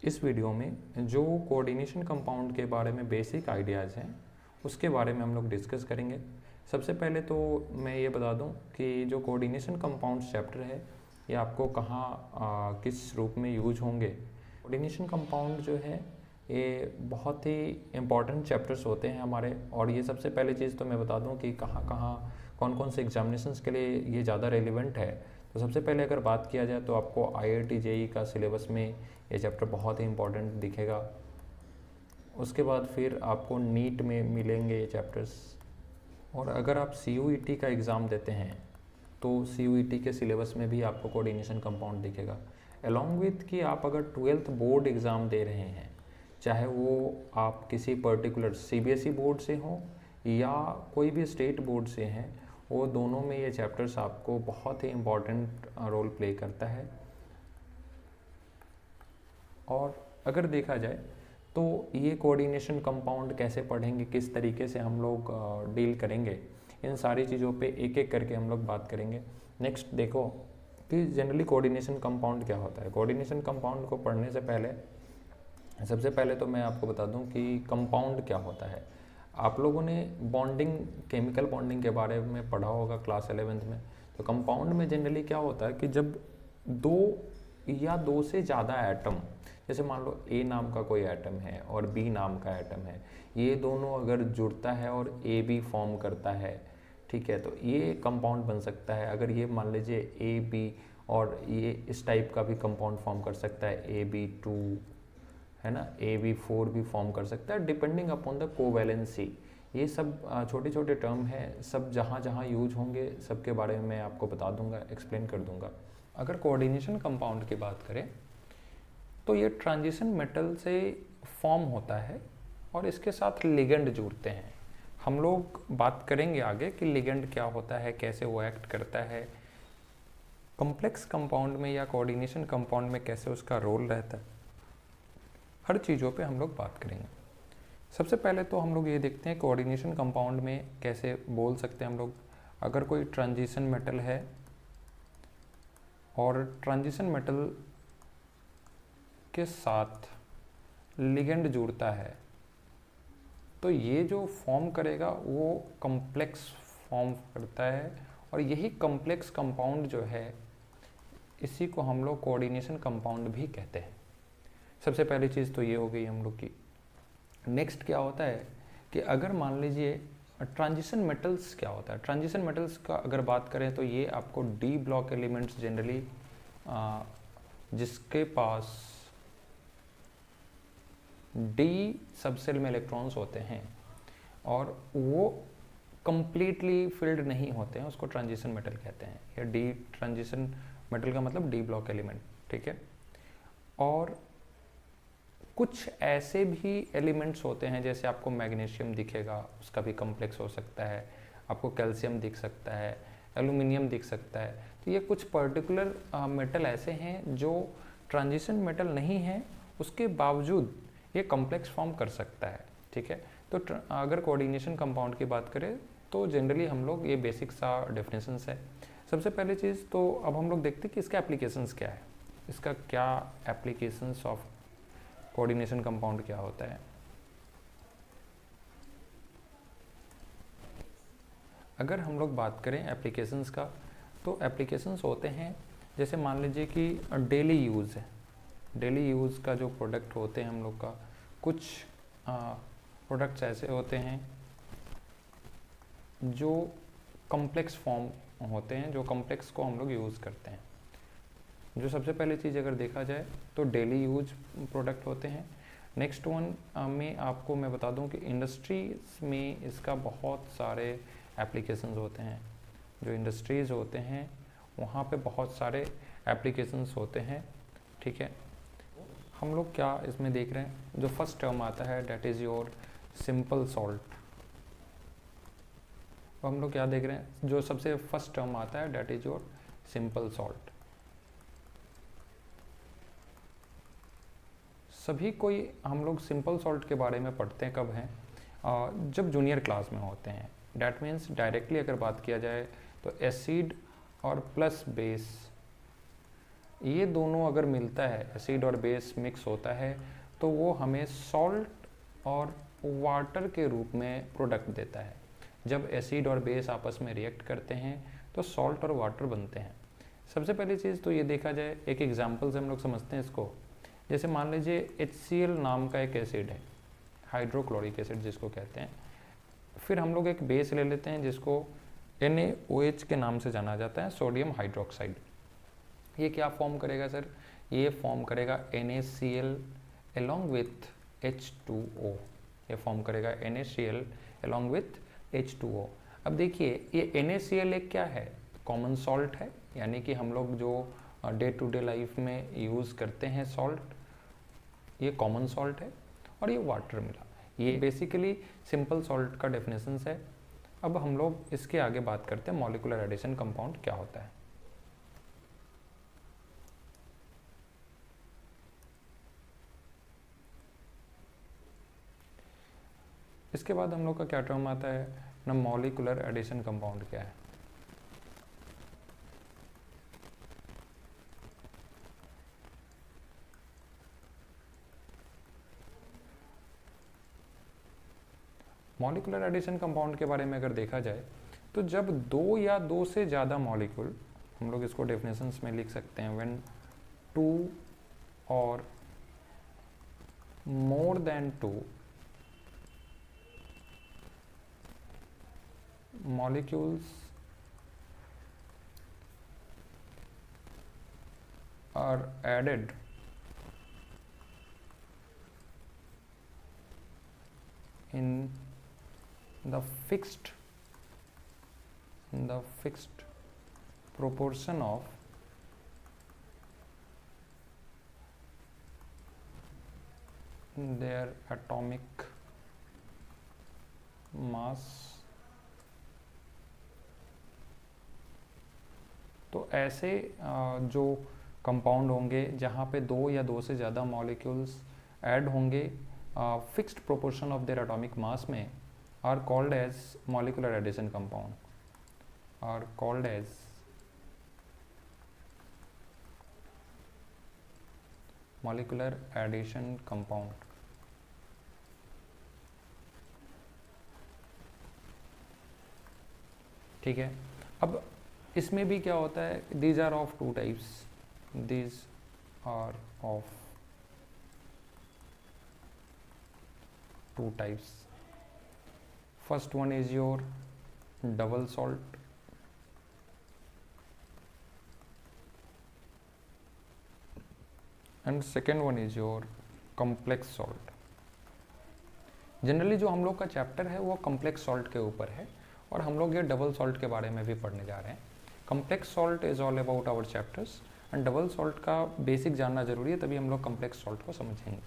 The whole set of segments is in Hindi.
इस वीडियो में जो कोऑर्डिनेशन कंपाउंड के बारे में बेसिक आइडियाज़ हैं उसके बारे में हम लोग डिस्कस करेंगे। सबसे पहले तो मैं ये बता दूं कि जो कोऑर्डिनेशन कंपाउंड्स चैप्टर है ये आपको कहाँ किस रूप में यूज होंगे। कोऑर्डिनेशन कंपाउंड जो है ये बहुत ही इम्पॉर्टेंट चैप्टर्स होते हैं हमारे, और ये सबसे पहले चीज़ तो मैं बता दूं कि कहाँ कहाँ कौन कौन से एग्जामिनेशंस के लिए ये ज़्यादा रेलिवेंट है। तो सबसे पहले अगर बात किया जाए तो आपको IIT JEE का सिलेबस में ये चैप्टर बहुत ही इम्पॉर्टेंट दिखेगा। उसके बाद फिर आपको नीट में मिलेंगे ये चैप्टर्स, और अगर आप CUET का एग्ज़ाम देते हैं तो CUET के सिलेबस में भी आपको कोऑर्डिनेशन कंपाउंड दिखेगा। अलॉन्ग विथ कि आप अगर 12th बोर्ड एग्ज़ाम दे रहे हैं, चाहे वो आप किसी पर्टिकुलर CBSE बोर्ड से हो या कोई भी स्टेट बोर्ड से हैं, वो दोनों में ये चैप्टर्स आपको बहुत ही इम्पॉर्टेंट रोल प्ले करता है। और अगर देखा जाए तो ये कोऑर्डिनेशन कंपाउंड कैसे पढ़ेंगे, किस तरीके से हम लोग डील करेंगे, इन सारी चीज़ों पे एक एक करके हम लोग बात करेंगे। नेक्स्ट देखो कि जनरली कोऑर्डिनेशन कंपाउंड क्या होता है। कोऑर्डिनेशन कंपाउंड को पढ़ने से पहले सबसे पहले तो मैं आपको बता दूं कि कंपाउंड क्या होता है। आप लोगों ने बॉन्डिंग, केमिकल बॉन्डिंग के बारे में पढ़ा होगा क्लास 11th में। तो कंपाउंड में जनरली क्या होता है कि जब दो या दो से ज़्यादा एटम, जैसे मान लो A नाम का कोई एटम है और B नाम का एटम है, ये दोनों अगर जुड़ता है और AB फॉर्म करता है, ठीक है, तो ये कंपाउंड बन सकता है। अगर ये मान लीजिए AB और ये इस टाइप का भी कंपाउंड फॉर्म कर सकता है, AB2 है ना, AB4 भी फॉर्म कर सकता है डिपेंडिंग अपॉन द कोवैलेंसी। ये सब छोटे छोटे टर्म है, सब जहाँ जहाँ यूज होंगे सबके बारे में मैं आपको बता दूंगा, एक्सप्लेन कर दूंगा। अगर कोऑर्डिनेशन कंपाउंड की बात करें तो ये ट्रांजिशन मेटल से फॉर्म होता है और इसके साथ लिगेंड जुड़ते हैं। हम लोग बात करेंगे आगे कि लिगेंड क्या होता है, कैसे वो एक्ट करता है, कॉम्प्लेक्स कंपाउंड में या कोऑर्डिनेशन कंपाउंड में कैसे उसका रोल रहता है, हर चीज़ों पे हम लोग बात करेंगे। सबसे पहले तो हम लोग ये देखते हैं कोऑर्डिनेशन कंपाउंड में कैसे बोल सकते हैं हम लोग। अगर कोई ट्रांजिशन मेटल है और ट्रांजिशन मेटल के साथ लिगेंड जुड़ता है तो ये जो फॉर्म करेगा वो कॉम्प्लेक्स फॉर्म करता है, और यही कॉम्प्लेक्स कंपाउंड जो है इसी को हम लोग कोऑर्डिनेशन कंपाउंड भी कहते हैं। सबसे पहली चीज़ तो ये हो गई हम लोग की। नेक्स्ट क्या होता है कि अगर मान लीजिए ट्रांजिशन मेटल्स क्या होता है। ट्रांजिशन मेटल्स का अगर बात करें तो ये आपको D ब्लॉक एलिमेंट्स जनरली जिसके पास D सबसेल में इलेक्ट्रॉन्स होते हैं और वो कंप्लीटली फिल्ड नहीं होते हैं, उसको ट्रांजिशन मेटल कहते हैं। या D ट्रांजिशन मेटल का मतलब D ब्लॉक एलिमेंट, ठीक है। और कुछ ऐसे भी एलिमेंट्स होते हैं, जैसे आपको मैग्नीशियम दिखेगा, उसका भी कॉम्प्लेक्स हो सकता है, आपको कैल्शियम दिख सकता है, एल्यूमिनियम दिख सकता है। तो ये कुछ पर्टिकुलर मेटल ऐसे हैं जो ट्रांजिशन मेटल नहीं है, उसके बावजूद ये कॉम्प्लेक्स फॉर्म कर सकता है, ठीक है। तो अगर कोऑर्डिनेशन कंपाउंड की बात करें तो जनरली हम लोग ये बेसिक सा डेफिनेशंस है। सबसे पहले चीज़ तो अब हम लोग देखते हैं कि इसका एप्लीकेशंस क्या है, इसका क्या एप्लीकेशंस ऑफ कोऑर्डिनेशन कंपाउंड क्या होता है। अगर हम लोग बात करें एप्लीकेशंस का तो एप्लीकेशंस होते हैं, जैसे मान लीजिए कि डेली यूज़ है, डेली यूज़ का जो प्रोडक्ट होते हैं हम लोग का, कुछ प्रोडक्ट्स ऐसे होते हैं जो कॉम्प्लेक्स फॉर्म होते हैं, जो कॉम्प्लेक्स को हम लोग यूज़ करते हैं। जो सबसे पहले चीज़ अगर देखा जाए तो डेली यूज प्रोडक्ट होते हैं। नेक्स्ट वन में आपको मैं बता दूं कि इंडस्ट्रीज में इसका बहुत सारे एप्लीकेशंस होते हैं। जो इंडस्ट्रीज़ होते हैं वहाँ पे बहुत सारे एप्लीकेशंस होते हैं, ठीक है। हम लोग क्या इसमें देख रहे हैं, जो फर्स्ट टर्म आता है that is your simple salt. हम लोग क्या देख रहे हैं, जो सबसे फर्स्ट टर्म आता है that is your simple salt. सभी कोई हम लोग सिंपल सॉल्ट के बारे में पढ़ते हैं कब हैं, जब जूनियर क्लास में होते हैं। डैट मीन्स डायरेक्टली अगर बात किया जाए तो एसिड और प्लस बेस ये दोनों अगर मिलता है, एसिड और बेस मिक्स होता है, तो वो हमें सॉल्ट और वाटर के रूप में प्रोडक्ट देता है। जब एसिड और बेस आपस में रिएक्ट करते हैं तो सॉल्ट और वाटर बनते हैं। सबसे पहली चीज़ तो ये देखा जाए, एक एग्जांपल से हम लोग समझते हैं इसको। जैसे मान लीजिए HCl नाम का एक एसिड है, हाइड्रोक्लोरिक एसिड जिसको कहते हैं। फिर हम लोग एक बेस ले लेते हैं जिसको NaOH के नाम से जाना जाता है, सोडियम हाइड्रोक्साइड। ये क्या फॉर्म करेगा सर? ये फॉर्म करेगा NaCl along with H2O। ये फॉर्म करेगा NaCl along with H2O। अब देखिए ये NaCl एक क्या है? कॉमन सॉल्ट है, यानी कि हम लोग जो डे टू डे लाइफ में यूज़ करते हैं सॉल्ट, ये कॉमन सॉल्ट है। और ये वाटर मिला, ये बेसिकली सिंपल सॉल्ट का डेफिनेशन है। अब हम लोग इसके आगे बात करते हैं मॉलिक्यूलर एडिशन कंपाउंड क्या होता है। इसके बाद हम लोग का क्या टर्म आता है ना, मॉलिक्यूलर एडिशन कंपाउंड क्या है। मॉलिक्यूलर एडिशन कंपाउंड के बारे में अगर देखा जाए तो जब दो या दो से ज़्यादा मॉलिक्यूल, हम लोग इसको डेफिनेशंस में लिख सकते हैं, व्हेन टू और more than two molecules are added in the fixed proportion of their atomic mass। तो ऐसे जो कंपाउंड होंगे जहाँ पे दो या दो से ज़्यादा मॉलिक्यूल्स ऐड होंगे fixed proportion of their atomic mass में, are called as molecular addition compound, are called as molecular addition compound. ठीक है। अब इसमें भी क्या होता है, these are of two types, these are of two types. First one is your double salt, and second one is your complex salt. Generally जो हम लोग का चैप्टर है वो कॉम्प्लेक्स सॉल्ट के ऊपर है, और हम लोग ये डबल सॉल्ट के बारे में भी पढ़ने जा रहे हैं। Complex salt is all about our chapters, and double salt का बेसिक जानना जरूरी है, तभी हम लोग कॉम्प्लेक्स सॉल्ट को समझेंगे।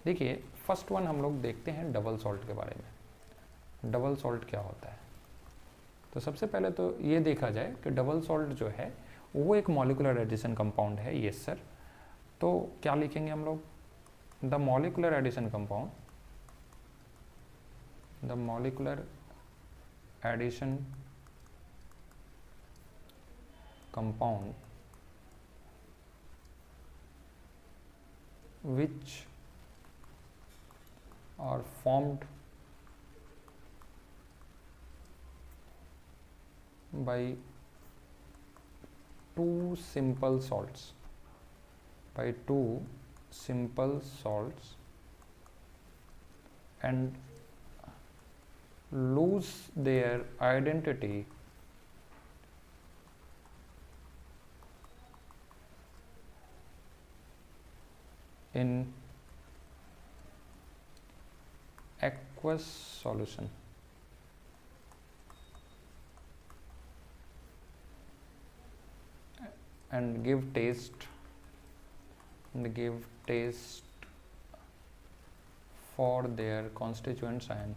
देखिए फर्स्ट वन हम लोग देखते हैं डबल सॉल्ट के बारे में। डबल सॉल्ट क्या होता है? तो सबसे पहले तो ये देखा जाए कि डबल सॉल्ट जो है वो एक मॉलिक्यूलर एडिशन कंपाउंड है। Yes sir. तो क्या लिखेंगे हम लोग? The molecular addition compound, the molecular addition compound which are formed by two simple salts, and lose their identity in aqueous solution, and give taste for their constituent ion,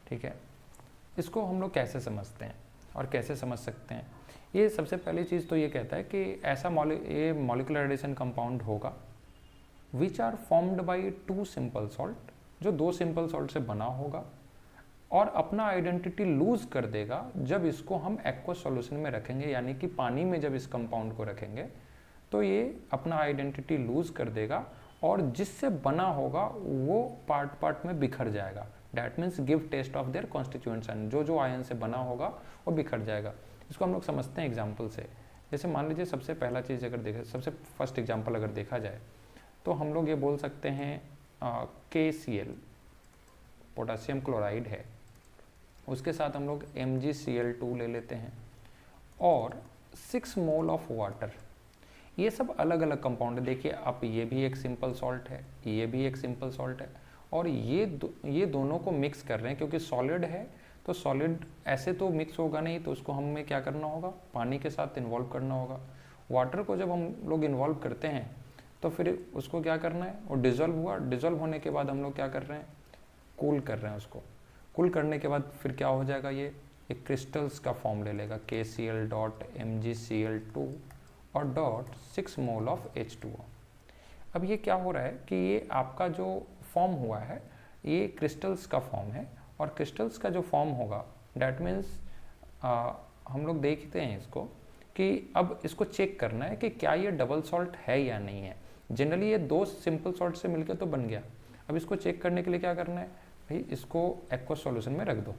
ठीक है। इसको हम लोग कैसे समझते हैं और कैसे समझ सकते हैं? ये सबसे पहली चीज़ तो ये कहता है कि ऐसा ये मॉलिक्यूलर एडिशन कंपाउंड होगा which are formed by 2 simple salt, जो 2 सिंपल सॉल्ट से बना होगा और अपना आइडेंटिटी लूज कर देगा जब इसको हम एक्वस सॉल्यूशन में रखेंगे, यानी कि पानी में जब इस कंपाउंड को रखेंगे तो ये अपना आइडेंटिटी लूज कर देगा और जिससे बना होगा वो पार्ट पार्ट में बिखर जाएगा। That means give test of their constituents ion, जो आयन से बना होगा वो बिखर जाएगा। इसको हम लोग समझते हैं एग्जाम्पल से। जैसे मान लीजिए सबसे पहला चीज़ अगर देखें, सबसे फर्स्ट एग्जाम्पल अगर देखा जाए तो हम लोग ये बोल सकते हैं KCl पोटासियम क्लोराइड है, उसके साथ हम लोग MgCl2 ले लेते हैं और 6 मोल ऑफ वाटर। ये सब अलग अलग कंपाउंड है। देखिए आप, ये भी एक सिंपल सॉल्ट है, ये भी एक सिंपल सॉल्ट है और ये दोनों को मिक्स कर रहे हैं क्योंकि सॉलिड है तो सॉलिड ऐसे तो मिक्स होगा नहीं, तो उसको हमें क्या करना होगा, पानी के साथ इन्वॉल्व करना होगा। वाटर को जब हम लोग इन्वॉल्व करते हैं तो फिर उसको क्या करना है, वो डिज़ोल्व हुआ, डिज़ोल्व होने के बाद हम लोग क्या कर रहे हैं, कूल कर रहे हैं उसको। कूल करने के बाद फिर क्या हो जाएगा, ये एक क्रिस्टल्स का फॉर्म ले लेगा, KCl डॉट MgCl2 और डॉट 6 मोल ऑफ H2O। अब ये क्या हो रहा है कि ये आपका जो फॉर्म हुआ है ये क्रिस्टल्स का फॉर्म है और क्रिस्टल्स का जो फॉर्म होगा डैट मीन्स हम लोग देखते हैं इसको कि अब इसको चेक करना है कि क्या ये डबल सॉल्ट है या नहीं है। जनरली ये 2 सिंपल सॉल्ट से मिलकर तो बन गया। अब इसको चेक करने के लिए क्या करना है भाई, इसको एक्वस सॉल्यूशन में रख दो।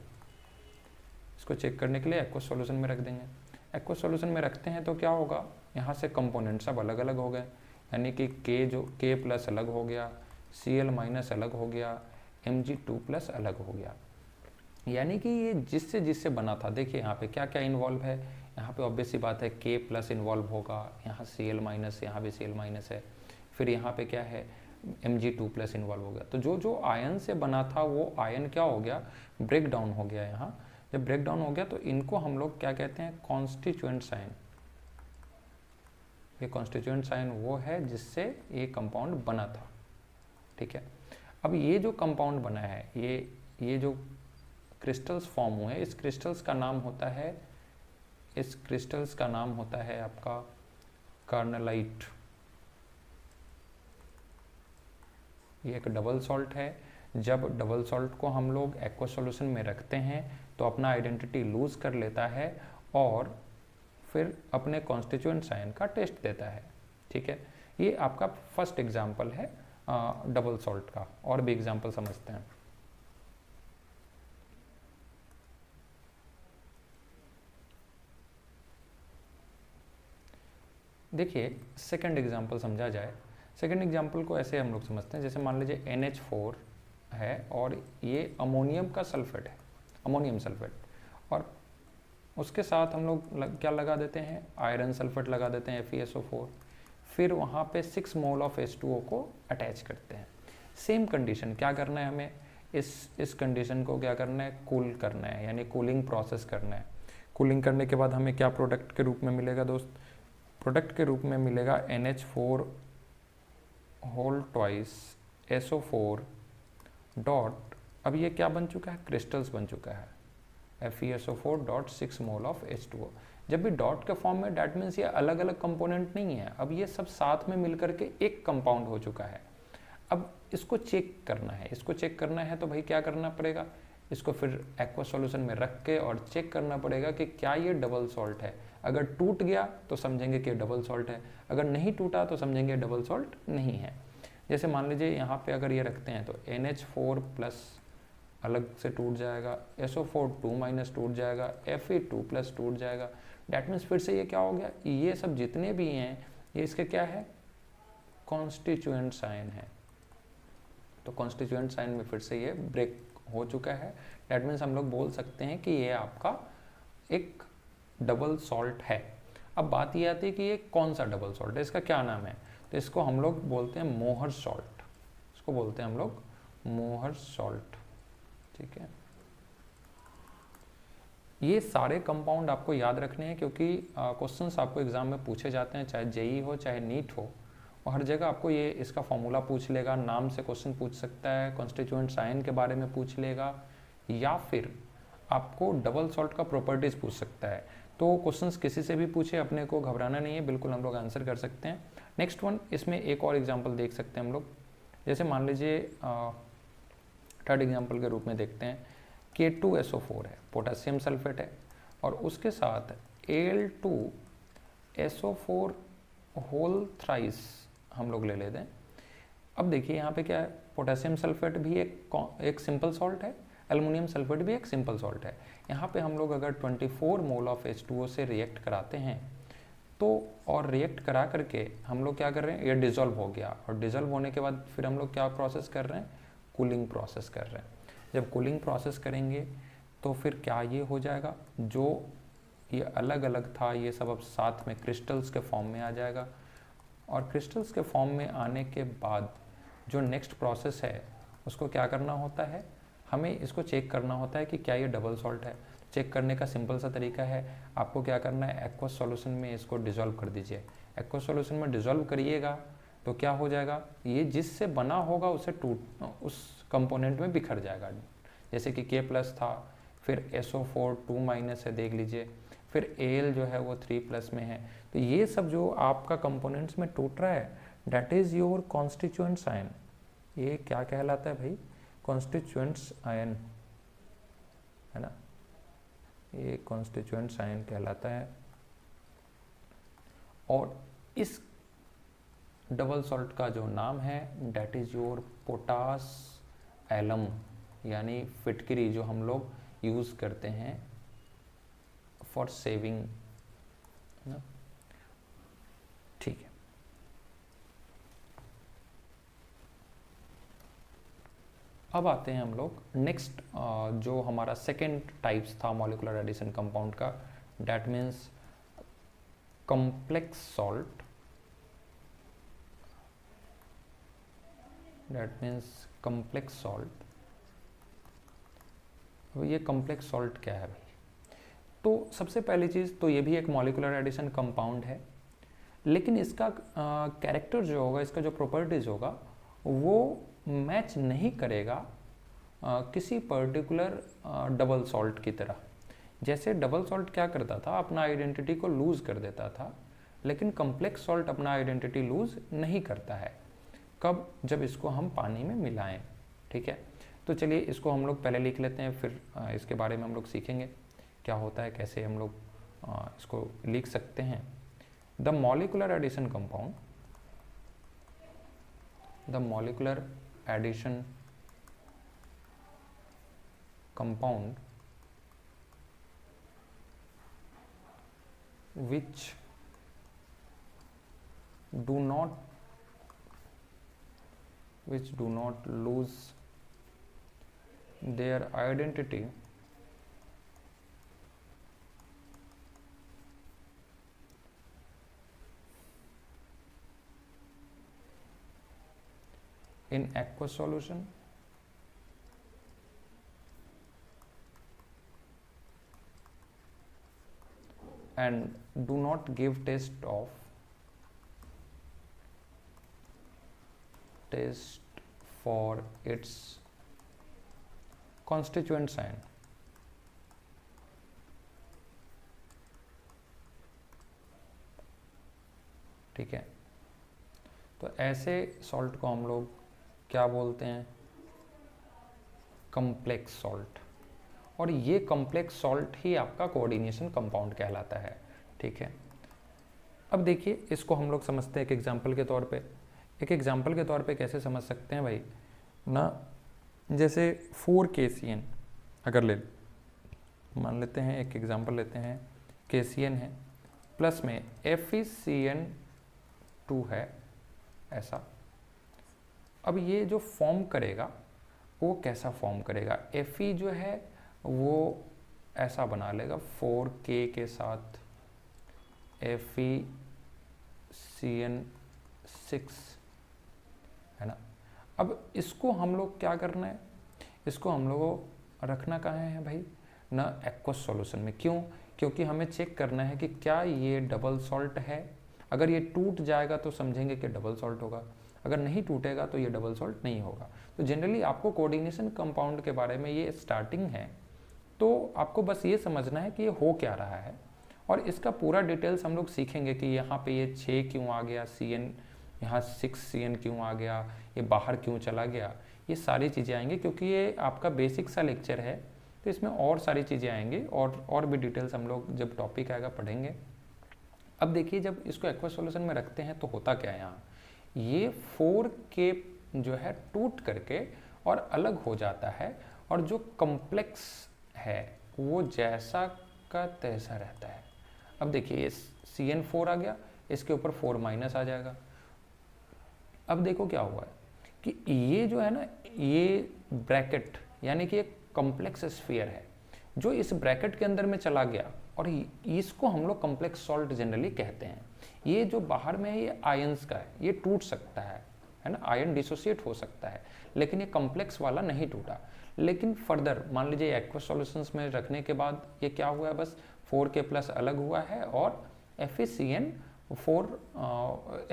इसको चेक करने के लिए एक्वस सॉल्यूशन में रख देंगे। एक्वस सॉल्यूशन में रखते हैं तो क्या होगा, यहाँ से कंपोनेंट सब अलग अलग हो गए, यानी कि K प्लस अलग हो गया, Cl माइनस अलग हो गया, Mg2 प्लस अलग हो गया। यानी कि ये जिससे बना था, देखिए यहाँ पे क्या क्या इन्वॉल्व है। यहाँ पे ऑब्वियस सी बात है K प्लस इन्वॉल्व होगा, यहाँ Cl माइनस, यहाँ भी Cl माइनस है, फिर यहाँ पे क्या है Mg2 प्लस इन्वॉल्व हो गया। तो जो आयन से बना था वो आयन क्या हो गया, ब्रेक डाउन हो गया। यहाँ जब ब्रेक डाउन हो गया तो इनको हम लोग क्या कहते हैं, कॉन्स्टिट्यूएंट्स आयन। ये कॉन्स्टिट्यूएंट्स आयन वो है जिससे ये कंपाउंड बना था, ठीक है। अब ये जो कंपाउंड बना है, ये जो क्रिस्टल्स फॉर्म हुए, इस क्रिस्टल्स का नाम होता है आपका कार्नलाइट। ये एक डबल सॉल्ट है। जब डबल सॉल्ट को हम लोग एक्वस सॉल्यूशन में रखते हैं तो अपना आइडेंटिटी लूज कर लेता है और फिर अपने कॉन्स्टिट्यूएंट्स आयन का टेस्ट देता है, ठीक है। ये आपका फर्स्ट एग्जाम्पल है डबल सॉल्ट का। और भी एग्जाम्पल समझते हैं। देखिए सेकंड एग्जाम्पल समझा जाए। सेकंड एग्जाम्पल को ऐसे हम लोग समझते हैं, जैसे मान लीजिए NH4 है और ये अमोनियम का सल्फेट है, अमोनियम सल्फेट, और उसके साथ हम लोग क्या लगा देते हैं, आयरन सल्फेट लगा देते हैं FeSO4। फिर वहाँ पे 6 मोल ऑफ H2O को अटैच करते हैं। सेम कंडीशन क्या करना है हमें, इस कंडीशन को क्या करना है, कूल करना है, यानी कूलिंग प्रोसेस करना है। कूलिंग करने के बाद हमें क्या प्रोडक्ट के रूप में मिलेगा दोस्त, प्रोडक्ट के रूप में मिलेगा NH4 whole twice SO4 dot, अब ये क्या बन चुका है, क्रिस्टल्स बन चुका है FeSO4 dot 6 mole of H2O। जब भी डॉट के फॉर्म में, डैट मीन्स ये अलग अलग कंपोनेंट नहीं है, अब ये सब साथ में मिलकर के एक कंपाउंड हो चुका है। अब इसको चेक करना है, इसको चेक करना है तो भाई क्या करना पड़ेगा, इसको फिर एक्वस सॉल्यूशन में रख के और चेक करना पड़ेगा कि क्या ये डबल सॉल्ट है। अगर टूट गया तो समझेंगे कि डबल सॉल्ट है, अगर नहीं टूटा तो समझेंगे डबल सॉल्ट नहीं है। जैसे मान लीजिए यहाँ पे अगर ये रखते हैं तो NH4 प्लस अलग से टूट जाएगा, SO4 2 माइनस टूट जाएगा, Fe2 प्लस टूट जाएगा। डैट मीन्स फिर से ये क्या हो गया, ये सब जितने भी हैं ये इसके क्या है, कॉन्स्टिट्यूएंट साइन है। तो कॉन्स्टिट्यूएंट साइन में फिर से ये ब्रेक हो चुका है। डैट मीन्स हम लोग बोल सकते हैं कि ये आपका एक डबल सॉल्ट है। अब बात ये आती है कि ये कौन सा डबल सॉल्ट है, इसका क्या नाम है। तो इसको हम लोग बोलते हैं मोहर सॉल्ट, इसको बोलते हैं हम लोग मोहर सॉल्ट, ठीक है। ये सारे कंपाउंड आपको याद रखने हैं क्योंकि क्वेश्चंस आपको एग्जाम में पूछे जाते हैं, चाहे जेई हो चाहे नीट हो, और हर जगह आपको ये इसका फॉर्मूला पूछ लेगा, नाम से क्वेश्चन पूछ सकता है, कॉन्स्टिट्यूएंट साइन के बारे में पूछ लेगा, या फिर आपको डबल सॉल्ट का प्रॉपर्टीज पूछ सकता है। तो क्वेश्चंस किसी से भी पूछे, अपने को घबराना नहीं है, बिल्कुल हम लोग आंसर कर सकते हैं। नेक्स्ट वन, इसमें एक और एग्जांपल देख सकते हैं हम लोग। जैसे मान लीजिए थर्ड एग्जांपल के रूप में देखते हैं, K2SO4 है, पोटेशियम सल्फेट है, और उसके साथ Al2SO4 होल थ्राइस हम लोग ले लेते हैं। अब देखिए यहाँ पे क्या है, पोटेशियम सल्फेट भी एक सिंपल सॉल्ट है, एल्युमिनियम सल्फेट भी एक सिंपल सॉल्ट है। यहाँ पे हम लोग अगर 24 मोल ऑफ H2O से रिएक्ट कराते हैं तो, और रिएक्ट करा करके हम लोग क्या कर रहे हैं, ये डिज़ोल्व हो गया, और डिज़ोल्व होने के बाद फिर हम लोग क्या प्रोसेस कर रहे हैं, कूलिंग प्रोसेस कर रहे हैं। जब कूलिंग प्रोसेस करेंगे तो फिर क्या ये हो जाएगा, जो ये अलग अलग था ये सब अब साथ में क्रिस्टल्स के फॉर्म में आ जाएगा, और क्रिस्टल्स के फॉर्म में आने के बाद जो नेक्स्ट प्रोसेस है उसको क्या करना होता है, हमें इसको चेक करना होता है कि क्या ये डबल सॉल्ट है। चेक करने का सिंपल सा तरीका है, आपको क्या करना है, एक्वस सॉल्यूशन में इसको डिज़ोल्व कर दीजिए। एक्वस सॉल्यूशन में डिज़ोल्व करिएगा तो क्या हो जाएगा, ये जिससे बना होगा उसे उस कंपोनेंट में बिखर जाएगा। जैसे कि K+ था, फिर SO4 2- है, देख लीजिए, फिर Al जो है वो 3+ में है। तो ये सब जो आपका कंपोनेंट्स में टूट रहा है, that is your constituents ion. ये क्या कहलाता है भाई, कॉन्स्टिट्यूएंट्स आयन, है ना, ये कॉन्स्टिट्यूएंट्स आयन कहलाता है। और इस डबल सॉल्ट का जो नाम है that is your potash alum, यानी फिटकरी जो हम लोग यूज़ करते हैं फॉर सेविंग, है ना। ठीक है, अब आते हैं हम लोग नेक्स्ट, जो हमारा सेकेंड टाइप्स था मॉलिक्यूलर एडिशन कंपाउंड का, that means complex salt. That means complex salt. अब ये कॉम्प्लेक्स सॉल्ट क्या है भाई, तो सबसे पहली चीज़ तो ये भी एक मॉलिक्यूलर एडिशन कंपाउंड है, लेकिन इसका कैरेक्टर जो होगा, इसका जो प्रॉपर्टीज होगा वो मैच नहीं करेगा किसी पर्टिकुलर डबल सॉल्ट की तरह। जैसे डबल सॉल्ट क्या करता था, अपना आइडेंटिटी को लूज़ कर देता था, लेकिन कॉम्प्लेक्स सॉल्ट अपना आइडेंटिटी लूज़ नहीं करता है। कब, जब इसको हम पानी में मिलाएं। ठीक है, तो चलिए इसको हम लोग पहले लिख लेते हैं, फिर इसके बारे में हम लोग सीखेंगे क्या होता है, कैसे हम लोग इसको लिख सकते हैं। The molecular addition compound, the molecular addition compound which do not lose their identity in aqueous solution and do not give taste for its constituent ion। ठीक है, तो ऐसे सॉल्ट को हम लोग क्या बोलते हैं, कॉम्प्लेक्स सॉल्ट। और ये कॉम्प्लेक्स सॉल्ट ही आपका कोऑर्डिनेशन कंपाउंड कहलाता है। ठीक है, अब देखिए इसको हम लोग समझते हैं एक एग्जांपल के तौर पे। एक एग्जांपल के तौर पे कैसे समझ सकते हैं भाई ना, जैसे 4KCN अगर मान लेते हैं, एक एग्जांपल लेते हैं, KCN है, प्लस में FeCN2 है, ऐसा। अब ये जो फॉर्म करेगा वो कैसा फॉर्म करेगा, Fe जो है वो ऐसा बना लेगा 4K के साथ FeCN6, है ना। अब इसको हम लोग क्या करना है, इसको हम लोगों को रखना कहाँ है भाई ना, एक्वस सॉल्यूशन में। क्यों, क्योंकि हमें चेक करना है कि क्या ये डबल सॉल्ट है। अगर ये टूट जाएगा तो समझेंगे कि डबल सॉल्ट होगा, अगर नहीं टूटेगा तो ये डबल सॉल्ट नहीं होगा। तो जनरली आपको कोऑर्डिनेशन कंपाउंड के बारे में ये स्टार्टिंग है, तो आपको बस ये समझना है कि ये हो क्या रहा है और इसका पूरा डिटेल्स हम लोग सीखेंगे कि यहाँ पे ये 6 क्यों आ गया CN, यहाँ 6 CN क्यों आ गया, ये बाहर क्यों चला गया, ये सारी चीज़ें आएंगी क्योंकि ये आपका बेसिक सा लेक्चर है, तो इसमें और सारी चीज़ें आएंगी और भी डिटेल्स हम लोग जब टॉपिक आएगा पढ़ेंगे। अब देखिए जब इसको एक्वस सॉल्यूशन में रखते हैं तो होता क्या है, यहाँ ये 4K जो है टूट करके और अलग हो जाता है, और जो कॉम्प्लेक्स है वो जैसा का तैसा रहता है। अब देखिए ये CN4 आ गया, इसके ऊपर 4- आ जाएगा। अब देखो क्या हुआ है कि ये जो है ना, ये ब्रैकेट यानी कि एक कॉम्प्लेक्स स्फीयर है जो इस ब्रैकेट के अंदर में चला गया, और इसको हम लोग कॉम्प्लेक्स सॉल्ट जनरली कहते हैं। ये जो बाहर में है ये आयंस का है, ये टूट सकता है ना, आयन डिसोसिएट हो सकता है, लेकिन ये कॉम्प्लेक्स वाला नहीं टूटा। लेकिन फर्दर मान लीजिए एक्वस सॉल्यूशंस में रखने के बाद ये क्या हुआ है, बस 4K+ अलग हुआ है और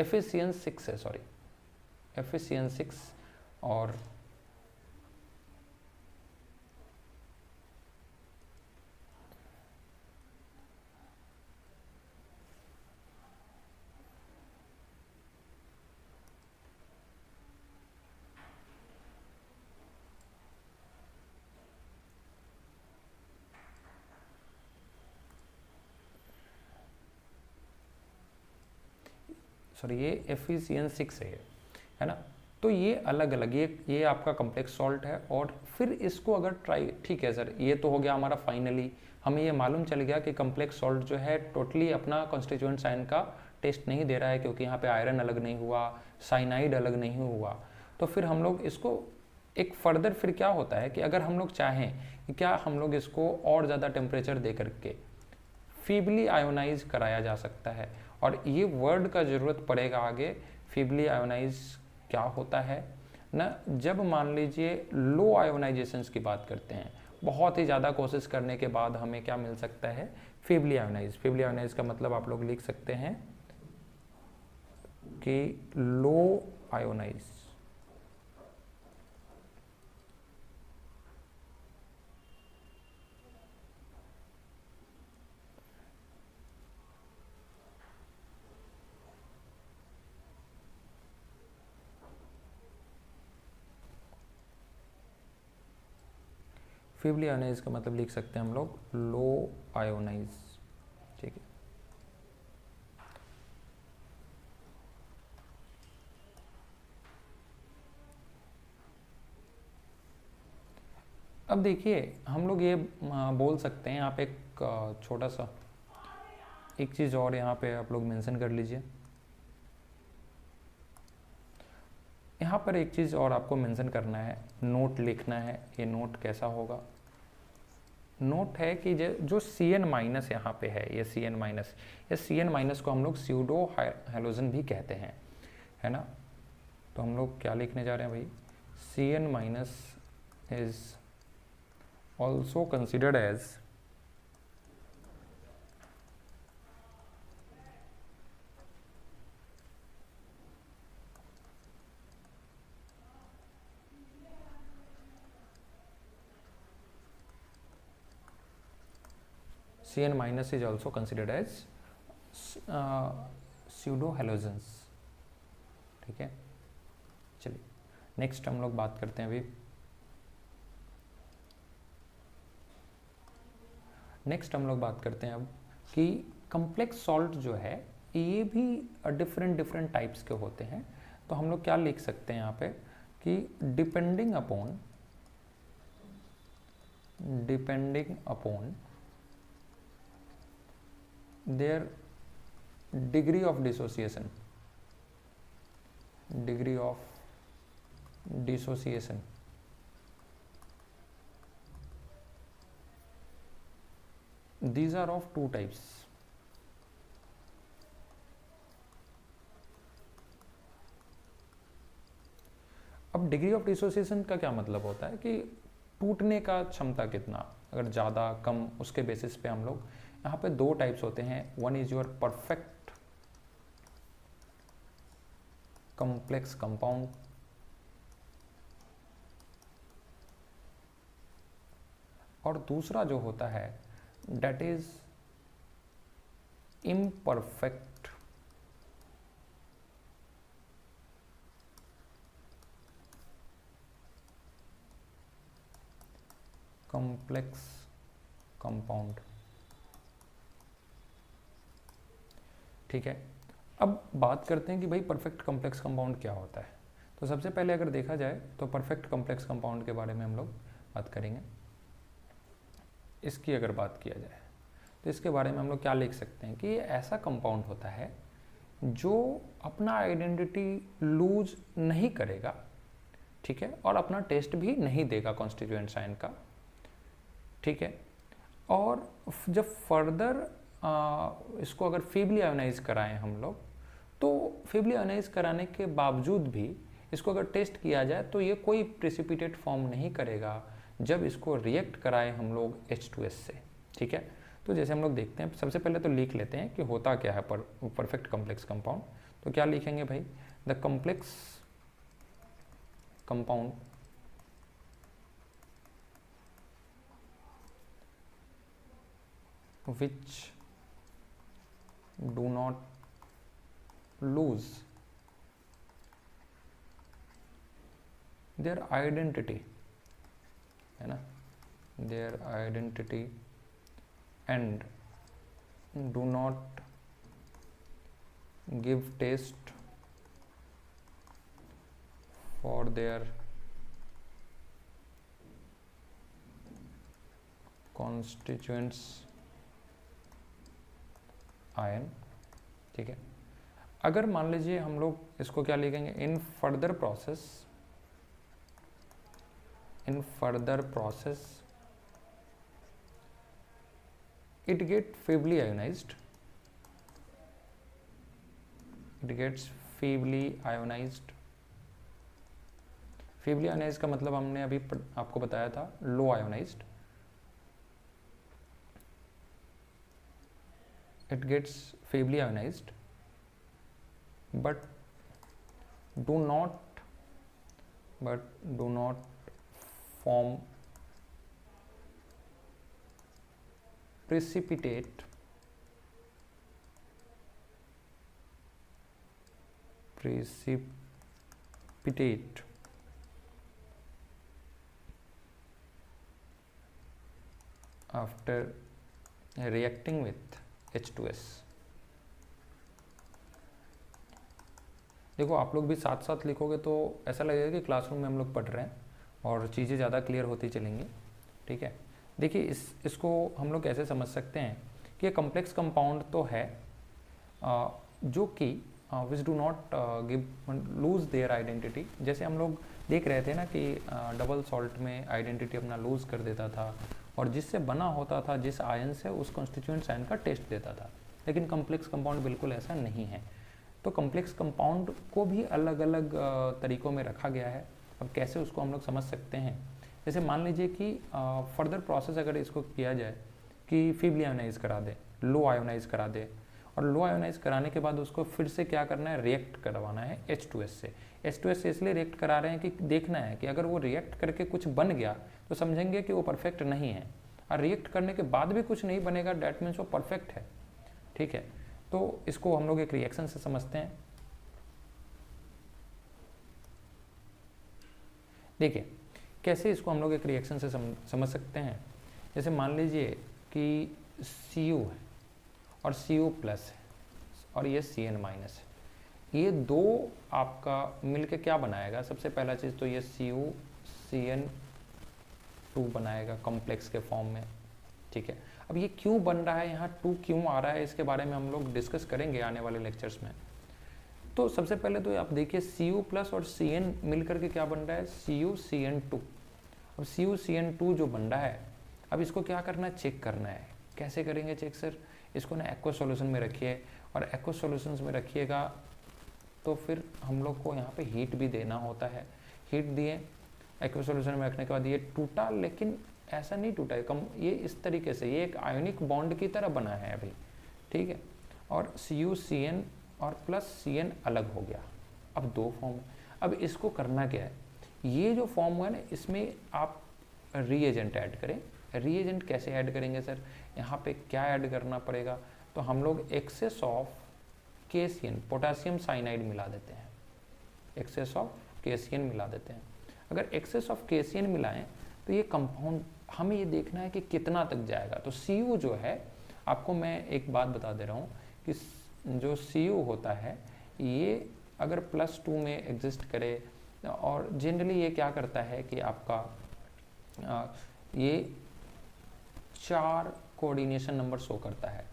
FeCN6 है, सॉरी FeCN6 और सॉरी ये FeCN6 है ना। तो ये अलग अलग, ये आपका कॉम्प्लेक्स सॉल्ट है। और फिर इसको अगर ट्राई, ठीक है सर ये तो हो गया हमारा फाइनली, हमें ये मालूम चल गया कि कॉम्प्लेक्स सॉल्ट जो है टोटली अपना कॉन्स्टिट्यूएंट साइन का टेस्ट नहीं दे रहा है, क्योंकि यहाँ पे आयरन अलग नहीं हुआ, साइनाइड अलग नहीं हुआ। तो फिर हम लोग इसको एक फर्दर फिर क्या होता है कि अगर हम लोग चाहें कि क्या हम लोग इसको और ज़्यादा टेम्परेचर दे करके फीबली आयोनाइज कराया जा सकता है। और ये वर्ड का ज़रूरत पड़ेगा आगे, फीबली आयोनाइज क्या होता है ना, जब मान लीजिए लो आयोनाइजेशंस की बात करते हैं, बहुत ही ज़्यादा कोशिश करने के बाद हमें क्या मिल सकता है, फीबली आयोनाइज। फीबली आयोनाइज का मतलब आप लोग लिख सकते हैं कि लो आयोनाइज। फीबली आयोनाइज का मतलब लिख सकते हैं हम लोग लो आयोनाइज, ठीक है। अब देखिए हम लोग ये बोल सकते हैं यहाँ पे एक छोटा सा एक चीज़ और यहाँ पे आप लोग मेंशन कर लीजिए। यहाँ पर एक चीज़ और आपको मेंशन करना है, नोट लिखना है। ये नोट कैसा होगा, नोट है कि जो CN- यहाँ पे है, ये CN- को हम लोग स्यूडो हैलोजन भी कहते हैं, है ना। तो हम लोग क्या लिखने जा रहे हैं भाई, CN- is also considered as CN- is also considered as pseudo halogens, ठीक है। चलिए नेक्स्ट हम लोग बात करते हैं अभी। नेक्स्ट हम लोग बात करते हैं अब कि कॉम्प्लेक्स सॉल्ट जो है ये भी डिफरेंट टाइप्स के होते हैं। तो हम लोग क्या लिख सकते हैं यहाँ पे कि depending upon their degree of dissociation, these are of two types। अब डिग्री ऑफ डिसोसिएशन का क्या मतलब होता है कि टूटने का क्षमता कितना, अगर ज़्यादा कम, उसके बेसिस पे हम लोग यहाँ पे दो टाइप्स होते हैं। One is your perfect complex compound, और दूसरा जो होता है that is imperfect complex compound. ठीक है, अब बात करते हैं कि भाई परफेक्ट कॉम्प्लेक्स कंपाउंड क्या होता है। तो सबसे पहले अगर देखा जाए तो परफेक्ट कॉम्प्लेक्स कंपाउंड के बारे में हम लोग बात करेंगे। इसकी अगर बात किया जाए तो इसके बारे में हम लोग क्या लिख सकते हैं कि ये ऐसा कंपाउंड होता है जो अपना आइडेंटिटी लूज नहीं करेगा, ठीक है, और अपना टेस्ट भी नहीं देगा कॉन्स्टिट्यूएंट साइन का, ठीक है। और जब फर्दर इसको अगर फीबली आयोनाइज कराएं हम लोग, तो फीबली आयोनाइज कराने के बावजूद भी इसको अगर टेस्ट किया जाए तो ये कोई प्रेसिपिटेट फॉर्म नहीं करेगा जब इसको रिएक्ट कराएं हम लोग H2S से, ठीक है। तो जैसे हम लोग देखते हैं, सबसे पहले तो लिख लेते हैं कि होता क्या है परफेक्ट कॉम्प्लेक्स कंपाउंड। तो क्या लिखेंगे भाई, the complex compound which do not lose their identity, है ना, their identity and do not give taste for their constituents ion, ठीक है। अगर मान लीजिए हम लोग इसको क्या लिखेंगे, in further process it gets feebly ionized, feebly ionized का मतलब हमने अभी आपको बताया था लो ionised. It gets feebly ionized but do not form precipitate after reacting with H2S। देखो आप लोग भी साथ साथ लिखोगे तो ऐसा लगेगा कि क्लासरूम में हम लोग पढ़ रहे हैं और चीज़ें ज़्यादा क्लियर होती चलेंगी, ठीक है। देखिए इसको हम लोग कैसे समझ सकते हैं कि ये कॉम्प्लेक्स कंपाउंड तो है जो कि which do not give lose their identity. जैसे हम लोग देख रहे थे ना कि डबल सॉल्ट में आइडेंटिटी अपना लूज कर देता था और जिससे बना होता था जिस आयन से उस कॉन्स्टिट्यूएंट आयन का टेस्ट देता था, लेकिन कॉम्प्लेक्स कंपाउंड बिल्कुल ऐसा नहीं है। तो कॉम्प्लेक्स कंपाउंड को भी अलग अलग तरीक़ों में रखा गया है। अब कैसे उसको हम लोग समझ सकते हैं, जैसे मान लीजिए कि फर्दर प्रोसेस अगर इसको किया जाए कि फीबली आयोनाइज करा दे, लो आयोनाइज करा दे, और लो आयोनाइज कराने के बाद उसको फिर से क्या करना है, रिएक्ट करवाना है H2S से। H2S से इसलिए रिएक्ट करा रहे हैं कि देखना है कि अगर वो रिएक्ट करके कुछ बन गया तो समझेंगे कि वो परफेक्ट नहीं है, और रिएक्ट करने के बाद भी कुछ नहीं बनेगा डैट मीन्स वो परफेक्ट है, ठीक है। तो इसको हम लोग एक रिएक्शन से समझते हैं। देखिए कैसे इसको हम लोग एक रिएक्शन से समझ सकते हैं। जैसे मान लीजिए कि Cu है और Cu प्लस है और ये Cn माइनस है, ये दो आपका मिलके क्या बनाएगा, सबसे पहला चीज़ तो ये CuCN2 बनाएगा कॉम्प्लेक्स के फॉर्म में, ठीक है। अब ये क्यों बन रहा है, यहाँ 2 क्यों आ रहा है, इसके बारे में हम लोग डिस्कस करेंगे आने वाले लेक्चर्स में। तो सबसे पहले तो आप देखिए Cu प्लस और Cn मिलकर के क्या बन रहा है, CuCN2। अब CuCN2 जो बन रहा है, अब इसको क्या करना है, चेक करना है। कैसे करेंगे चेक सर, इसको ना एक्वस सॉल्यूशन में रखिए, और एक्वस सॉल्यूशंस में रखिएगा तो फिर हम लोग को यहाँ पे हीट भी देना होता है। हीट दिए एक्वस सॉल्यूशन में रखने के बाद ये टूटा, लेकिन ऐसा नहीं टूटा है, कम ये इस तरीके से ये एक आयोनिक बॉन्ड की तरह बना है अभी, ठीक है। और CuCN और प्लस Cn अलग हो गया, अब 2 फॉर्म। अब इसको करना क्या है, ये जो फॉर्म हुआ है ना, इसमें आप रीएजेंट ऐड करें। रीएजेंट कैसे ऐड करेंगे सर, यहाँ पे क्या ऐड करना पड़ेगा, तो हम लोग excess of KCN potassium cyanide मिला देते हैं, एक्सेस ऑफ KCN मिला देते हैं। अगर एक्सेस ऑफ KCN मिलाएं तो ये कंपाउंड हमें ये देखना है कि कितना तक जाएगा। तो Cu जो है, आपको मैं एक बात बता दे रहा हूँ कि जो Cu होता है ये अगर +2 में एग्जिस्ट करे, और जनरली ये क्या करता है कि आपका ये 4 कोऑर्डिनेशन नंबर शो करता है,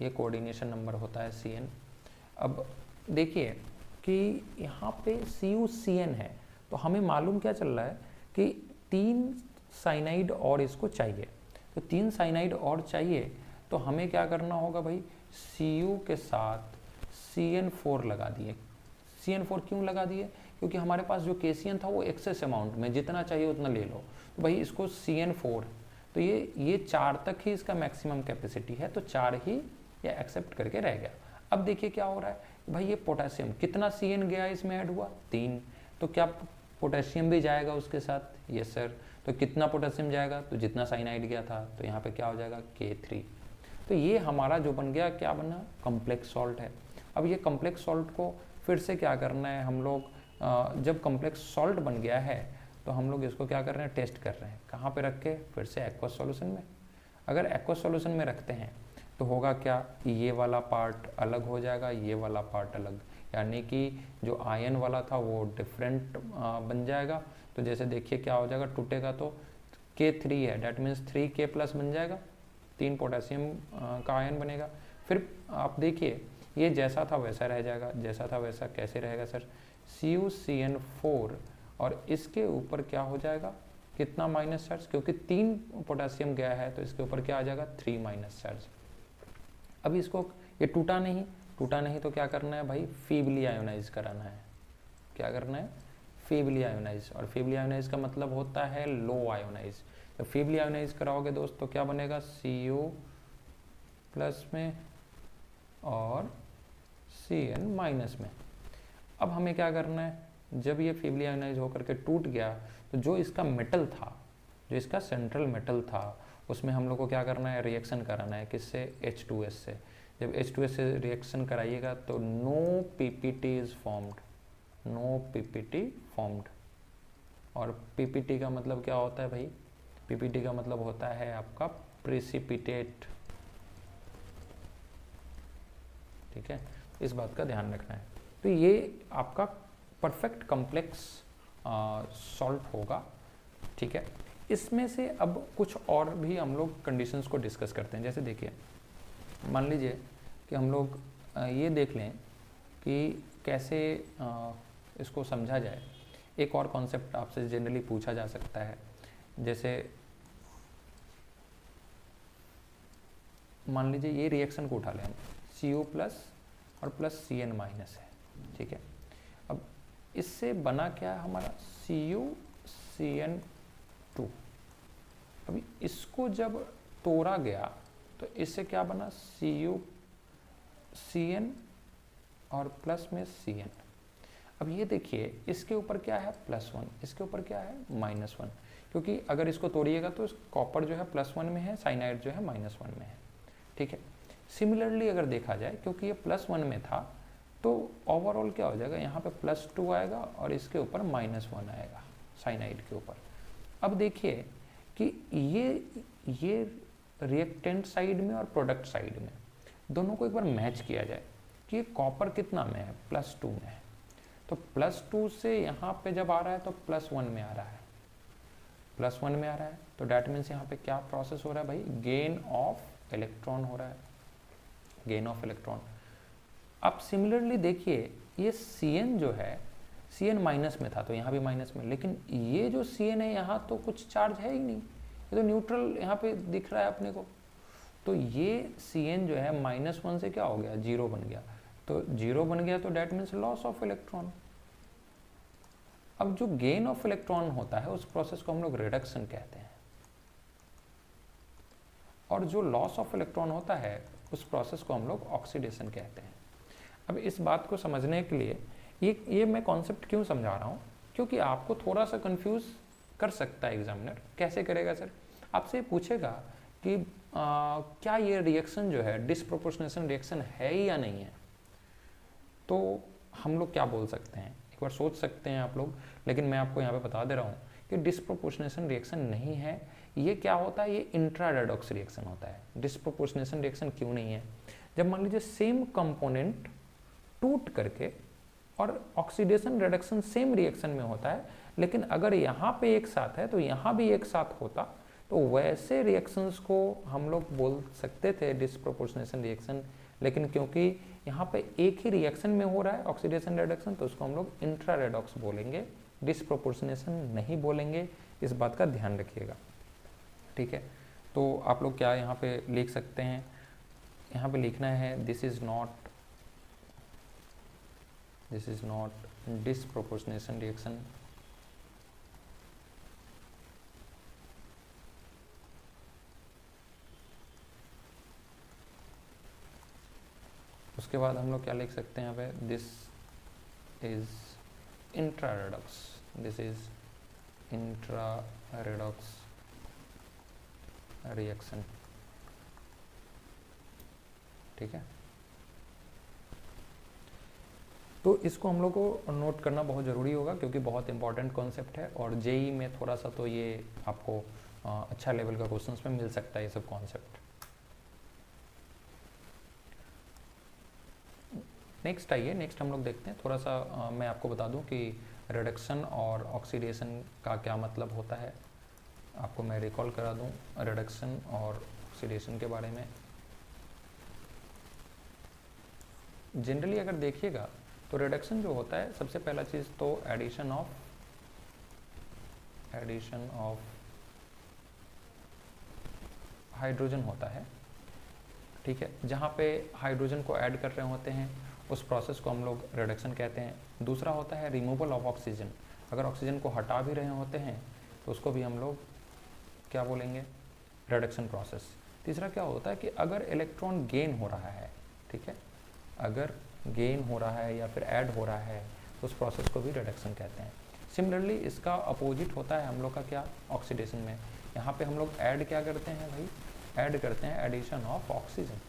ये कोऑर्डिनेशन नंबर होता है CN। अब देखिए कि यहाँ पे CuCN है, तो हमें मालूम क्या चल रहा है कि 3 साइनाइड और इसको चाहिए। तो 3 साइनाइड और चाहिए तो हमें क्या करना होगा भाई, Cu के साथ CN4 लगा दिए। CN4 क्यों लगा दिए? क्योंकि हमारे पास जो KCN था वो एक्सेस अमाउंट में, जितना चाहिए उतना ले लो। तो भाई इसको CN4, तो ये 4 तक ही इसका मैक्सिमम कैपेसिटी है, तो 4 ही ये एक्सेप्ट करके रह गया। अब देखिए क्या हो रहा है भाई, ये पोटेशियम कितना CN गया इसमें ऐड हुआ 3, तो क्या पोटेशियम भी जाएगा उसके साथ? Yes sir. तो कितना पोटेशियम जाएगा? तो जितना साइनाइड गया था, तो यहाँ पे क्या हो जाएगा K3। तो ये हमारा जो बन गया, क्या बना? कॉम्प्लेक्स सॉल्ट है। अब ये कॉम्प्लेक्स सॉल्ट को फिर से क्या करना है हम लोग, जब कॉम्प्लेक्स सॉल्ट बन गया है तो हम लोग इसको क्या कर रहे हैं, टेस्ट कर रहे हैं। कहाँ पे रख के? फिर से एक्वस सॉल्यूशन में। अगर एक्वस सॉल्यूशन में रखते हैं तो होगा क्या, ये वाला पार्ट अलग हो जाएगा, ये वाला पार्ट अलग, यानी कि जो आयन वाला था वो डिफरेंट बन जाएगा। तो जैसे देखिए क्या हो जाएगा, टूटेगा तो K3 है, डैट मीन्स 3K+ बन जाएगा, 3 पोटेशियम का आयन बनेगा। फिर आप देखिए ये जैसा था वैसा रह जाएगा, जैसा था वैसा कैसे रहेगा सर? CuCN4 और इसके ऊपर क्या हो जाएगा, कितना माइनस चार्ज? क्योंकि 3 पोटेशियम गया है तो इसके ऊपर क्या आ जाएगा, 3 माइनस चार्ज। अभी इसको ये टूटा नहीं तो क्या करना है भाई, फीबली आयोनाइज कराना है। क्या करना है? Feebly ionize. और फीबली आयोनाइज का मतलब होता है लो आयोनाइज। तो फीबली आयोनाइज कराओगे दोस्त तो क्या बनेगा, Cu+ में और CN- में। अब हमें क्या करना है, जब ये फीबली आयोनाइज होकर के टूट गया तो जो इसका मेटल था, जो इसका सेंट्रल मेटल था, उसमें हम लोग को क्या करना है, रिएक्शन कराना है। किससे? H2S से। जब H2S से रिएक्शन कराइएगा तो no PPT is formed, no PPT formed. और PPT का मतलब क्या होता है भाई? PPT का मतलब होता है आपका प्रेसिपिटेट। ठीक है, इस बात का ध्यान रखना है। तो ये आपका परफेक्ट कॉम्प्लेक्स सॉल्ट होगा। ठीक है, इसमें से अब कुछ और भी हम लोग कंडीशंस को डिस्कस करते हैं। जैसे देखिए, मान लीजिए कि हम लोग ये देख लें कि कैसे इसको समझा जाए। एक और कॉन्सेप्ट आपसे जनरली पूछा जा सकता है, जैसे मान लीजिए ये रिएक्शन को उठा लें हम, Cu+ और +CN- है। ठीक है, अब इससे बना क्या हमारा, CuCN2। अभी इसको जब तोड़ा गया तो इससे क्या बना, CuCN और प्लस में CN। अब ये देखिए इसके ऊपर क्या है, +1, इसके ऊपर क्या है, -1, क्योंकि अगर इसको तोड़िएगा तो कॉपर जो है +1 में है, साइनाइड जो है -1 में है। ठीक है, सिमिलरली अगर देखा जाए, क्योंकि ये +1 में था तो ओवरऑल क्या हो जाएगा, यहाँ पे +2 आएगा और इसके ऊपर -1 आएगा साइनाइड के ऊपर। अब देखिए कि ये रिएक्टेंट साइड में और प्रोडक्ट साइड में दोनों को एक बार मैच किया जाए कि ये कॉपर कितना में है, +2 में है। तो +2 से यहाँ पे जब आ रहा है तो +1 में आ रहा है, +1 में आ रहा है, तो डैट मीन्स यहाँ पे क्या प्रोसेस हो रहा है भाई, गेन ऑफ इलेक्ट्रॉन हो रहा है, गेन ऑफ इलेक्ट्रॉन। अब सिमिलरली देखिए ये CN जो है, CN माइनस में था तो यहाँ भी माइनस में, लेकिन ये जो CN है यहाँ तो कुछ चार्ज है ही नहीं, ये तो न्यूट्रल यहाँ पे दिख रहा है अपने को। तो ये CN जो है -1 से क्या हो गया, 0 बन गया। तो 0 बन गया तो that means loss of electron. अब जो गेन ऑफ इलेक्ट्रॉन होता है उस प्रोसेस को हम लोग रिडक्शन कहते हैं, और जो लॉस ऑफ इलेक्ट्रॉन होता है उस प्रोसेस को हम लोग ऑक्सीडेशन कहते हैं। अब इस बात को समझने के लिए ये मैं कॉन्सेप्ट क्यों समझा रहा हूँ, क्योंकि आपको थोड़ा सा कंफ्यूज कर सकता है एग्जामिनर। कैसे करेगा सर? आपसे पूछेगा कि क्या ये रिएक्शन जो है डिसप्रोपोर्शनेशन रिएक्शन है या नहीं है। तो हम लोग क्या बोल सकते हैं, एक बार सोच सकते हैं आप लोग, लेकिन मैं आपको यहाँ पे बता दे रहा हूँ कि डिसप्रोपोर्शनेशन रिएक्शन नहीं है। ये क्या होता है, ये इंट्रा रेडॉक्स रिएक्शन होता है। डिसप्रोपोर्शनेशन रिएक्शन क्यों नहीं है, जब मान लीजिए सेम कंपोनेंट टूट करके और ऑक्सीडेशन रिडक्शन सेम रिएक्शन में होता है, लेकिन अगर यहाँ पे एक साथ है तो यहाँ भी एक साथ होता, तो वैसे रिएक्शंस को हम लोग बोल सकते थे डिसप्रोपोर्शनेशन रिएक्शन। लेकिन क्योंकि यहाँ पे एक ही रिएक्शन में हो रहा है ऑक्सीडेशन रिडक्शन, तो उसको हम लोग इंट्रा रेडॉक्स बोलेंगे, डिसप्रोपोर्शनेशन नहीं बोलेंगे। इस बात का ध्यान रखिएगा, ठीक है। तो आप लोग क्या यहाँ पे लिख सकते हैं, यहाँ पे लिखना है this is not disproportionation reaction, उसके बाद हम लोग क्या लिख सकते हैं यहाँ पे, this is intra redox, this is intra redox reaction, ठीक है। तो इसको हम लोग को नोट करना बहुत ज़रूरी होगा, क्योंकि बहुत इंपॉर्टेंट कॉन्सेप्ट है और जेई में थोड़ा सा तो ये आपको अच्छा लेवल का क्वेश्चंस में मिल सकता है ये सब कॉन्सेप्ट। नेक्स्ट आइए, नेक्स्ट हम लोग देखते हैं थोड़ा सा मैं आपको बता दूं कि रिडक्शन और ऑक्सीडेशन का क्या मतलब होता है। आपको मैं रिकॉल करा दूं रिडक्शन और ऑक्सीडेशन के बारे में। जनरली अगर देखिएगा तो रिडक्शन जो होता है, सबसे पहला चीज़ तो एडिशन ऑफ हाइड्रोजन होता है, ठीक है। जहाँ पे हाइड्रोजन को ऐड कर रहे होते हैं उस प्रोसेस को हम लोग रिडक्शन कहते हैं। दूसरा होता है रिमूवल ऑफ ऑक्सीजन, अगर ऑक्सीजन को हटा भी रहे होते हैं तो उसको भी हम लोग क्या बोलेंगे, रिडक्शन प्रोसेस। तीसरा क्या होता है कि अगर इलेक्ट्रॉन गेन हो रहा है, ठीक है, अगर गेन हो रहा है या फिर ऐड हो रहा है तो उस प्रोसेस को भी रिडक्शन कहते हैं। सिमिलरली इसका अपोजिट होता है हम लोग का क्या, ऑक्सीडेशन में। यहाँ पे हम लोग ऐड क्या करते हैं भाई, ऐड करते हैं एडिशन ऑफ ऑक्सीजन।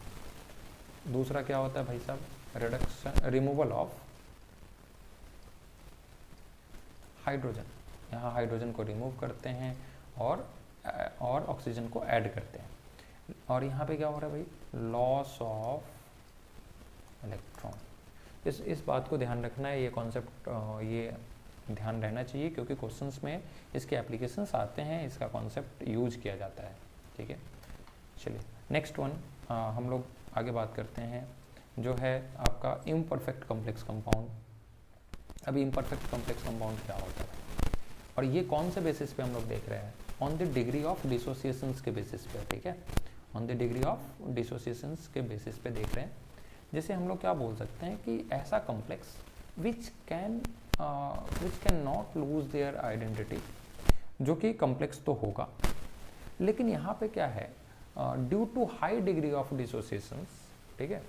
दूसरा क्या होता है भाई साहब, रिडक्शन रिमूवल ऑफ हाइड्रोजन, यहाँ हाइड्रोजन को रिमूव करते हैं और ऑक्सीजन को ऐड करते हैं। और यहाँ पे क्या हो रहा है भाई, लॉस ऑफ इलेक्ट्रॉन। इस बात को ध्यान रखना है, ये कॉन्सेप्ट ये ध्यान रहना चाहिए, क्योंकि क्वेश्चंस में इसके एप्लीकेशंस आते हैं, इसका कॉन्सेप्ट यूज किया जाता है, ठीक है। चलिए नेक्स्ट वन हम लोग आगे बात करते हैं, जो है आपका इम्परफेक्ट कॉम्प्लेक्स कंपाउंड। अभी इम्परफेक्ट कॉम्प्लेक्स कंपाउंड क्या होता है और ये कौन से बेसिस पे हम लोग देख रहे हैं, ऑन द डिग्री ऑफ डिसोसिएशंस के बेसिस पे, ठीक है, ऑन द डिग्री ऑफ डिसोसिएशंस के बेसिस पे देख रहे हैं। जैसे हम लोग क्या बोल सकते हैं कि ऐसा complex which can not lose their identity, जो कि कॉम्प्लेक्स तो होगा, लेकिन यहाँ पे क्या है, due to high degree of dissociations, ठीक है,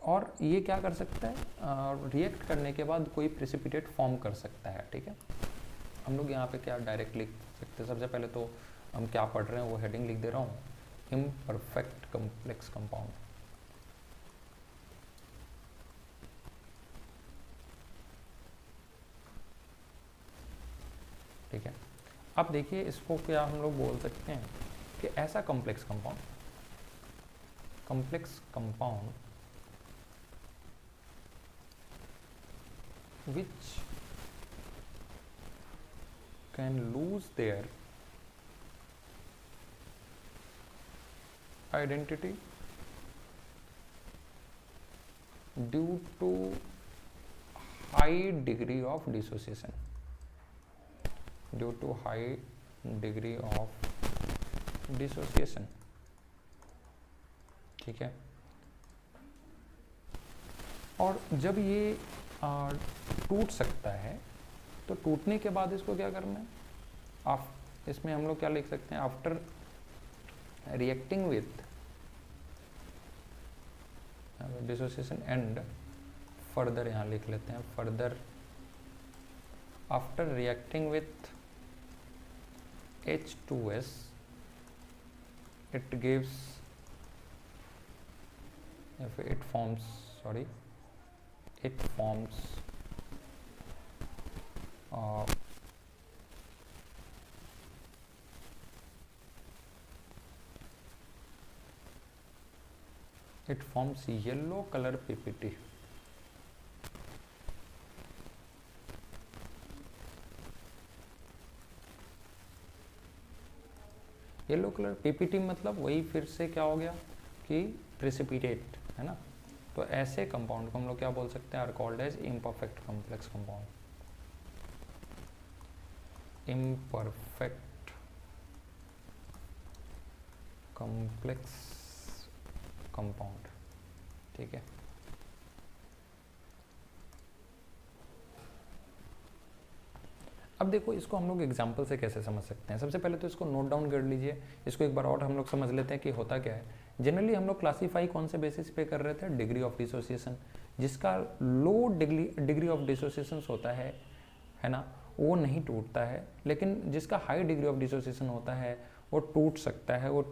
और ये क्या कर सकता है, रिएक्ट करने के बाद कोई प्रेसिपिटेट फॉर्म कर सकता है, ठीक है। हम लोग यहाँ पे क्या डायरेक्ट लिख सकते हैं, सबसे पहले तो हम क्या पढ़ रहे हैं वो हेडिंग लिख दे रहा हूँ, इम्परफेक्ट कॉम्प्लेक्स कंपाउंड। ठीक है, अब देखिए इसको क्या हम लोग बोल सकते हैं कि ऐसा complex compound which can lose their identity due to high degree of dissociation, due to high degree of dissociation, ठीक है। और जब ये टूट सकता है तो टूटने के बाद इसको क्या करना है, इसमें हम लोग क्या लिख सकते हैं, after reacting with dissociation and further, यहाँ लिख लेते हैं further, after reacting with H2S it gives, if it forms, sorry, it forms it forms yellow color PPT. Yellow colour PPT मतलब वही फिर से क्या हो गया कि प्रेसिपिटेट है ना। तो ऐसे कंपाउंड को हम लोग क्या बोल सकते हैं, are called as imperfect complex compound. Imperfect complex compound, ठीक है। अब देखो इसको हम लोग एग्जाम्पल से कैसे समझ सकते हैं। सबसे पहले तो इसको नोट डाउन कर लीजिए, इसको एक बार और हम लोग समझ लेते हैं कि होता क्या है। जनरली हम लोग क्लासीफाई कौन से बेसिस पे कर रहे थे, डिग्री ऑफ डिसोसिएशन। जिसका लो डिग्री ऑफ डिसोसिएशन होता है ना, वो नहीं टूटता है, लेकिन जिसका हाई डिग्री ऑफ डिसोसिएशन होता है वो टूट सकता है। वो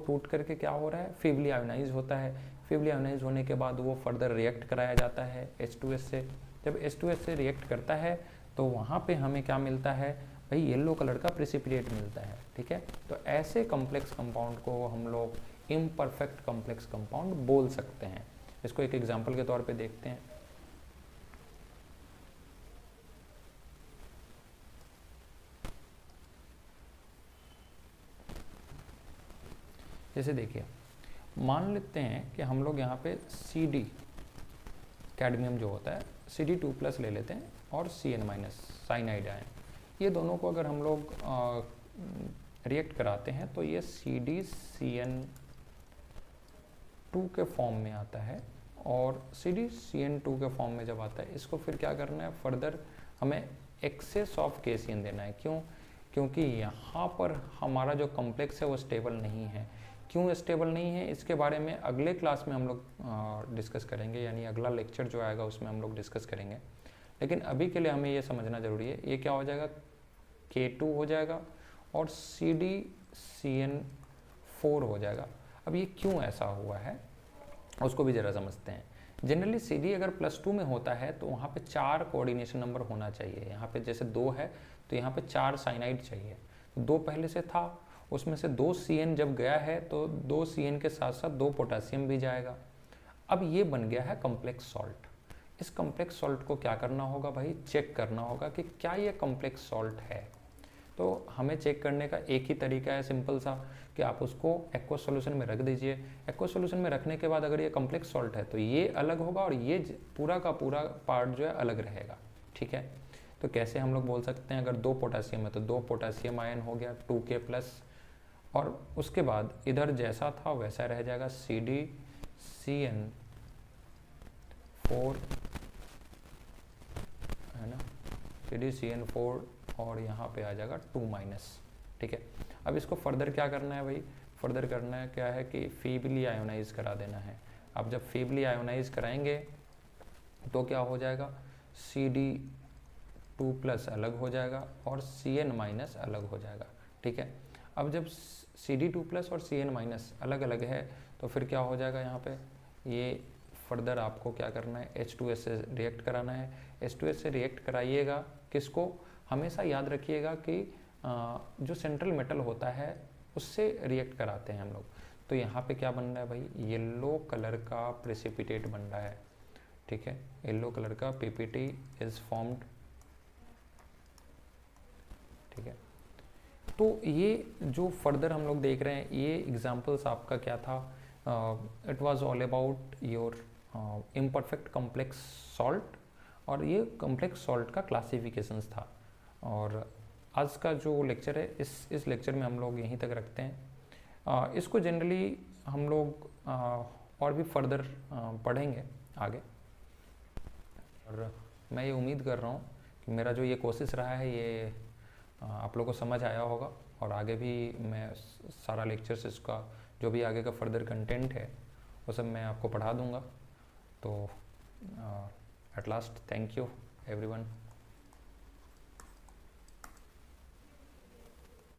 टूट करके क्या हो रहा है, फीबली आयोनाइज होता है। फीबली आयोनाइज होने के बाद वो फर्दर रिएक्ट कराया जाता है H2S से। जब H2S से रिएक्ट करता है तो वहाँ पे हमें क्या मिलता है भाई, येलो कलर का प्रेसिपिटेट मिलता है, ठीक है। तो ऐसे कॉम्प्लेक्स कंपाउंड को हम लोग इम्परफेक्ट कॉम्प्लेक्स कंपाउंड बोल सकते हैं। इसको एक एग्जांपल के तौर पे देखते हैं। जैसे देखिए, मान लेते हैं कि हम लोग यहाँ पे CD कैडमियम जो होता है CD2+ ले लेते हैं और Cn- साइनाइड आयन, ये दोनों को अगर हम लोग रिएक्ट कराते हैं तो ये CdCN2 के फॉर्म में आता है। और CdCN2 के फॉर्म में जब आता है, इसको फिर क्या करना है, फर्दर हमें एक्सेस ऑफ KCN देना है। क्यों? क्योंकि यहाँ पर हमारा जो कॉम्प्लेक्स है वो स्टेबल नहीं है। क्यों स्टेबल नहीं है, इसके बारे में अगले क्लास में हम लोग डिस्कस करेंगे, यानी अगला लेक्चर जो आएगा उसमें हम लोग डिस्कस करेंगे। लेकिन अभी के लिए हमें ये समझना ज़रूरी है, ये क्या हो जाएगा, K2 हो जाएगा और CdCN4 हो जाएगा। अब ये क्यों ऐसा हुआ है उसको भी ज़रा समझते हैं। जनरली CD अगर +2 में होता है तो वहाँ पे 4 कोऑर्डिनेशन नंबर होना चाहिए। यहाँ पे जैसे 2 है तो यहाँ पे 4 साइनाइड चाहिए। 2 पहले से था, उसमें से 2 CN जब गया है तो 2 CN के साथ साथ 2 पोटासियम भी जाएगा। अब ये बन गया है कॉम्प्लेक्स सॉल्ट। इस कॉम्प्लेक्स सॉल्ट को क्या करना होगा भाई, चेक करना होगा कि क्या ये कॉम्प्लेक्स सॉल्ट है। तो हमें चेक करने का एक ही तरीका है, सिंपल सा, कि आप उसको एक्वस सॉल्यूशन में रख दीजिए। एक्वस सॉल्यूशन में रखने के बाद अगर ये कॉम्प्लेक्स सॉल्ट है तो ये अलग होगा और ये पूरा का पूरा पार्ट जो है अलग रहेगा, ठीक है। तो कैसे हम लोग बोल सकते हैं, अगर 2 पोटासियम है तो 2 पोटासियम आयन हो गया 2K+, और उसके बाद इधर जैसा था वैसा रह जाएगा CdCN4 है ना, CdCN4 और यहाँ पे आ जाएगा 2-, ठीक है। अब इसको फर्दर क्या करना है भाई, फर्दर करना है क्या है कि फीबली आयोनाइज करा देना है। अब जब फीबली आयोनाइज कराएंगे तो क्या हो जाएगा, CD2+ अलग हो जाएगा और Cn- अलग हो जाएगा, ठीक है। अब जब CD2+ और Cn- अलग अलग है तो फिर क्या हो जाएगा, यहाँ पे ये फर्दर आपको क्या करना है, H2S से रिएक्ट कराना है। H2S से रिएक्ट कराइएगा किसको, हमेशा याद रखिएगा कि जो सेंट्रल मेटल होता है उससे रिएक्ट कराते हैं हम लोग। तो यहाँ पे क्या बन रहा है भाई, येलो कलर का प्रेसिपिटेट बन रहा है, ठीक है। येलो कलर का PPT इज फॉर्म्ड, ठीक है। तो ये जो फर्दर हम लोग देख रहे हैं, ये एग्जांपल्स आपका क्या था, it was all about your imperfect complex salt, और ये कॉम्प्लेक्स सॉल्ट का क्लासिफिकेशंस था। और आज का जो लेक्चर है इस लेक्चर में हम लोग यहीं तक रखते हैं। इसको जनरली हम लोग और भी फर्दर पढ़ेंगे आगे। और मैं ये उम्मीद कर रहा हूँ कि मेरा जो ये कोशिश रहा है ये आप लोगों को समझ आया होगा, और आगे भी मैं सारा लेक्चर्स इसका जो भी आगे का फर्दर कंटेंट है वो सब मैं आपको पढ़ा दूँगा। तो at last thank you everyone.